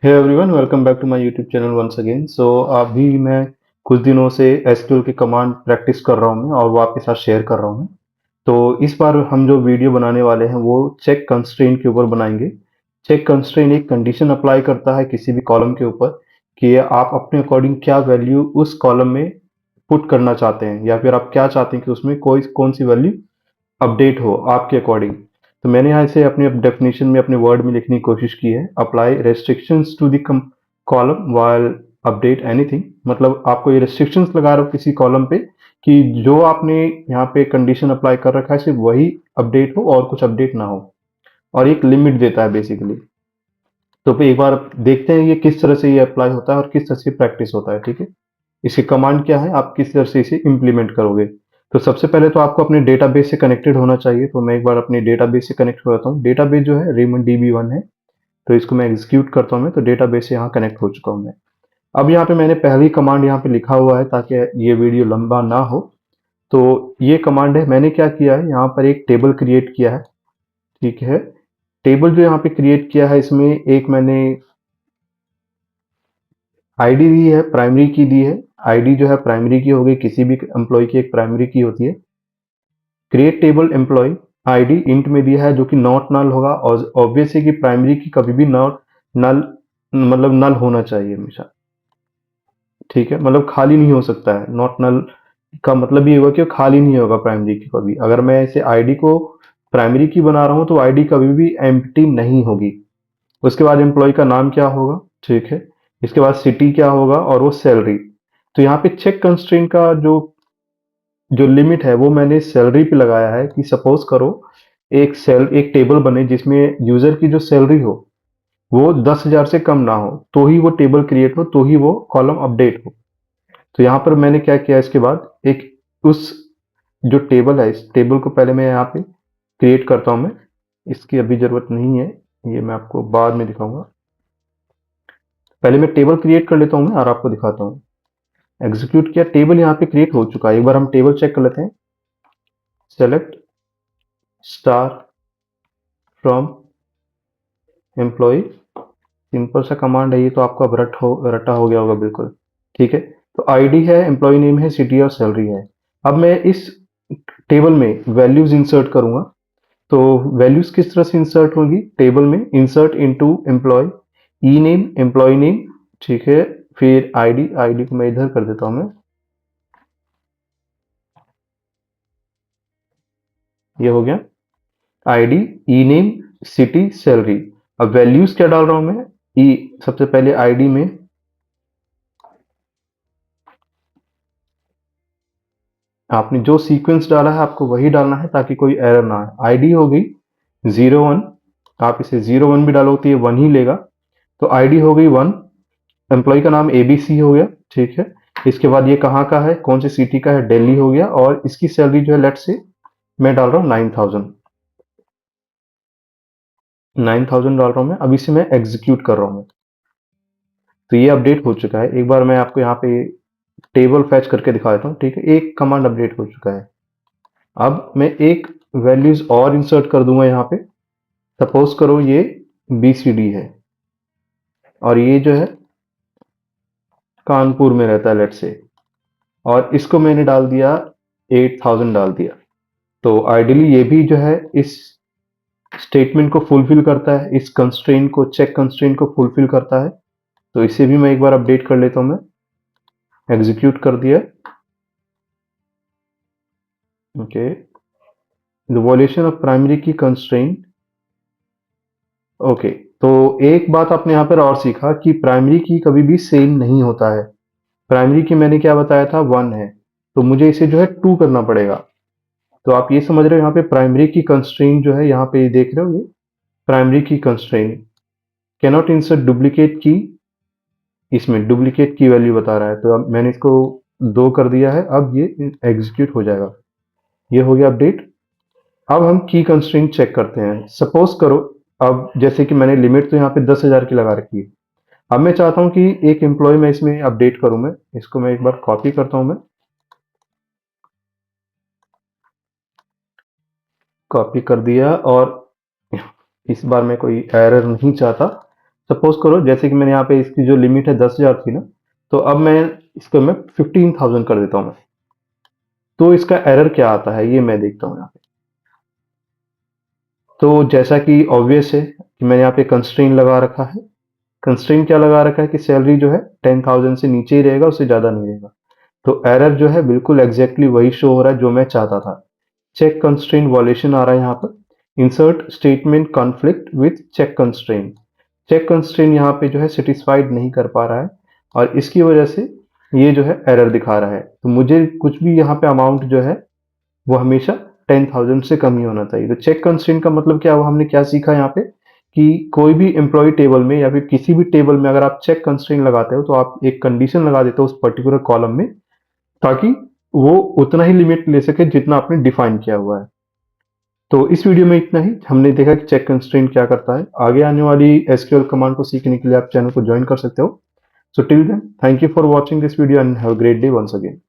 Hey everyone, welcome back to my YouTube channel once again. अभी मैं कुछ दिनों से एसक्यूएल की कमांड प्रैक्टिस कर रहा हूँ मैं और वो आपके साथ शेयर कर रहा हूँ मैं। तो इस बार हम जो वीडियो बनाने वाले हैं वो चेक कंस्ट्रेंट के ऊपर बनाएंगे। चेक कंस्ट्रेंट एक कंडीशन अप्लाई करता है किसी भी कॉलम के ऊपर कि आप अपने अकॉर्डिंग क्या वैल्यू उस कॉलम में पुट करना चाहते हैं या फिर आप क्या चाहते हैं कि उसमें कोई कौन सी वैल्यू अपडेट हो आपके अकॉर्डिंग। तो मैंने यहाँ से अपनी डेफिनेशन में अपने वर्ड में लिखने की कोशिश की है, apply restrictions to the column while update anything. मतलब आपको ये रेस्ट्रिक्शंस लगा रहे हो किसी कॉलम पे कि जो आपने यहाँ पे कंडीशन अप्लाई कर रखा है सिर्फ वही अपडेट हो और कुछ अपडेट ना हो, और एक लिमिट देता है बेसिकली। तो फिर एक बार देखते हैं ये किस तरह से ये अप्लाई होता है और किस तरह से प्रैक्टिस होता है। ठीक है, इसकी कमांड क्या है, आप किस तरह से इसे इम्प्लीमेंट करोगे। तो सबसे पहले तो आपको अपने डेटाबेस से कनेक्टेड होना चाहिए। तो मैं एक बार अपने डेटाबेस से कनेक्ट करता हूँ। डेटाबेस जो है रेमंड DB1 है। तो इसको मैं एग्जीक्यूट करता हूँ मैं, तो डेटाबेस से यहाँ कनेक्ट हो चुका हूँ मैं। अब यहाँ पे मैंने पहली कमांड यहाँ पे लिखा हुआ है ताकि ये वीडियो लंबा ना हो। तो ये कमांड है, मैंने क्या किया है यहाँ पर एक टेबल क्रिएट किया है। ठीक है, टेबल जो यहाँ पे क्रिएट किया है इसमें एक मैंने आईडी दी है, प्राइमरी की दी है। आईडी जो है प्राइमरी की हो गई, किसी भी एम्प्लॉय की एक प्राइमरी की होती है। Create table employ ID int में दिया है जो कि नॉट नल होगा, और ऑब्वियस है कि प्राइमरी की कभी भी नॉट नल मतलब नल होना चाहिए हमेशा। ठीक है, मतलब खाली नहीं हो सकता है। नॉट नल का मतलब ये होगा कि वो खाली नहीं होगा प्राइमरी की कभी। अगर मैं इसे आईडी को प्राइमरी की बना रहा हूं तो आईडी कभी भी एम्प्टी नहीं होगी। उसके बाद एम्प्लॉय का नाम क्या होगा, ठीक है, इसके बाद सिटी क्या होगा और वो सैलरी। तो यहाँ पे चेक कंस्ट्रेंट का जो जो लिमिट है वो मैंने सैलरी पे लगाया है कि सपोज करो एक टेबल बने जिसमें यूजर की जो सैलरी हो वो 10,000 से कम ना हो, तो ही वो टेबल क्रिएट हो, तो ही वो कॉलम अपडेट हो। तो यहाँ पर मैंने क्या किया, इसके बाद एक उस जो टेबल है इस टेबल को पहले मैं यहाँ पे क्रिएट करता हूँ मैं। इसकी अभी जरूरत नहीं है, ये मैं आपको बाद में दिखाऊंगा। पहले मैं टेबल क्रिएट कर लेता हूँ मैं और आपको दिखाता हूँ। एग्जीक्यूट किया, टेबल यहाँ पे क्रिएट हो चुका है। एक बार हम टेबल चेक कर लेते हैं। Select star from employ, simple सा कमांड है ये, तो आपका अब रटा हो गया होगा बिल्कुल। ठीक है, तो आईडी है, एम्प्लॉय नेम है, सिटी और सैलरी है। अब मैं इस टेबल में वैल्यूज इंसर्ट करूंगा। तो वैल्यूज किस तरह से इंसर्ट होगी टेबल में, इंसर्ट इनटू एम्प्लॉय, ई नेम एम्प्लॉय नेम, ठीक है, फिर आईडी, आईडी को मैं इधर कर देता हूं मैं, ये हो गया आईडी, ई नेम, सिटी, सैलरी। अब वैल्यूज क्या डाल रहा हूं मैं, ई, सबसे पहले आईडी में आपने जो सीक्वेंस डाला है आपको वही डालना है ताकि कोई एरर ना आए। आईडी हो गई 01, आप इसे 01 भी डालो तो ये 1 ही लेगा। तो आईडी हो गई 1, एम्प्लॉय का नाम ABC हो गया, ठीक है। इसके बाद ये कहाँ का है, कौन सी सिटी का है, दिल्ली हो गया, और इसकी सैलरी जो है लेट से मैं डाल रहा हूँ 9,000, 9,000 डाल रहा हूँ मैं। अब इसे मैं एग्जीक्यूट कर रहा हूँ। तो ये अपडेट हो चुका है। एक बार मैं आपको यहाँ पे टेबल फैच करके दिखा देता हूँ। ठीक है, एक कमांड अपडेट हो चुका है। अब मैं एक वैल्यूज और इंसर्ट कर दूंगा यहाँ पे। सपोज करो ये BCD है और ये जो है कानपुर में रहता है लेट से, और इसको मैंने डाल दिया 8,000 डाल दिया। तो आइडियली ये भी जो है इस स्टेटमेंट को फुलफिल करता है, इस कंस्ट्रेंट को, चेक कंस्ट्रेंट को फुलफिल करता है। तो इसे भी मैं एक बार अपडेट कर लेता हूं मैं। एग्जीक्यूट कर दिया। Okay, the violation of primary की कंस्ट्रेंट। ओके, तो एक बात आपने यहाँ पर और सीखा कि प्राइमरी की कभी भी सेम नहीं होता है। प्राइमरी की मैंने क्या बताया था, 1 है, तो मुझे इसे जो है 2 करना पड़ेगा। तो आप ये समझ रहे हो यहाँ पे प्राइमरी की कंस्ट्रेंट जो है, यहाँ पे ये देख रहे हो, ये प्राइमरी की कंस्ट्रेंट कैनॉट इंसर्ट डुप्लीकेट की, इसमें डुप्लीकेट की वैल्यू बता रहा है। तो अब मैंने इसको 2 कर दिया है, अब ये एग्जीक्यूट हो जाएगा। ये हो गया अपडेट। अब हम की कंस्ट्रेंट चेक करते हैं। सपोज करो, अब जैसे कि मैंने लिमिट तो यहाँ पे 10,000 की लगा रखी है। अब मैं चाहता हूँ कि एक एम्प्लॉय मैं इसमें अपडेट करूँ मैं। इसको मैं एक बार कॉपी करता हूँ मैं, कॉपी कर दिया, और इस बार मैं कोई एरर नहीं चाहता, सपोज करो जैसे कि मैंने यहाँ पे इसकी जो लिमिट है 10,000 थी ना, तो अब मैं इसको मैं 15,000 कर देता हूँ मैं। तो इसका एरर क्या आता है ये मैं देखता हूँ यहाँ पे। तो जैसा कि ऑब्वियस है कि मैंने यहाँ पे कंस्ट्रेंट लगा रखा है। कंस्ट्रेंट क्या लगा रखा है कि सैलरी जो है 10,000 से नीचे ही रहेगा, उससे ज़्यादा नहीं रहेगा। तो एरर जो है बिल्कुल एग्जैक्टली वही शो हो रहा है जो मैं चाहता था। चेक कंस्ट्रेंट वॉलेशन आ रहा है यहाँ पर। Insert statement conflict with check constraint. Check constraint यहाँ पे जो है सेटिस्फाइड नहीं कर पा रहा है और इसकी वजह से ये जो है एरर दिखा रहा है। तो मुझे कुछ भी यहाँ पे अमाउंट जो है वो हमेशा 10,000 से कम ही होना चाहिए। तो चेक कंस्ट्रेंट का मतलब क्या हुआ, हमने क्या सीखा यहाँ पे कि कोई भी एम्प्लॉय टेबल में या फिर किसी भी टेबल में अगर आप चेक कंस्ट्रेंट लगाते हो तो आप एक कंडीशन लगा देते हो उस पर्टिकुलर कॉलम में, ताकि वो उतना ही लिमिट ले सके जितना आपने डिफाइन किया हुआ है। तो इस वीडियो में इतना ही। हमने देखा कि चेक कंस्ट्रेंट क्या करता है। आगे आने वाली एसक्यूएल कमांड को सीखने के लिए आप चैनल को ज्वाइन कर सकते हो। So till then, thank you for watching this video and have a great day once again.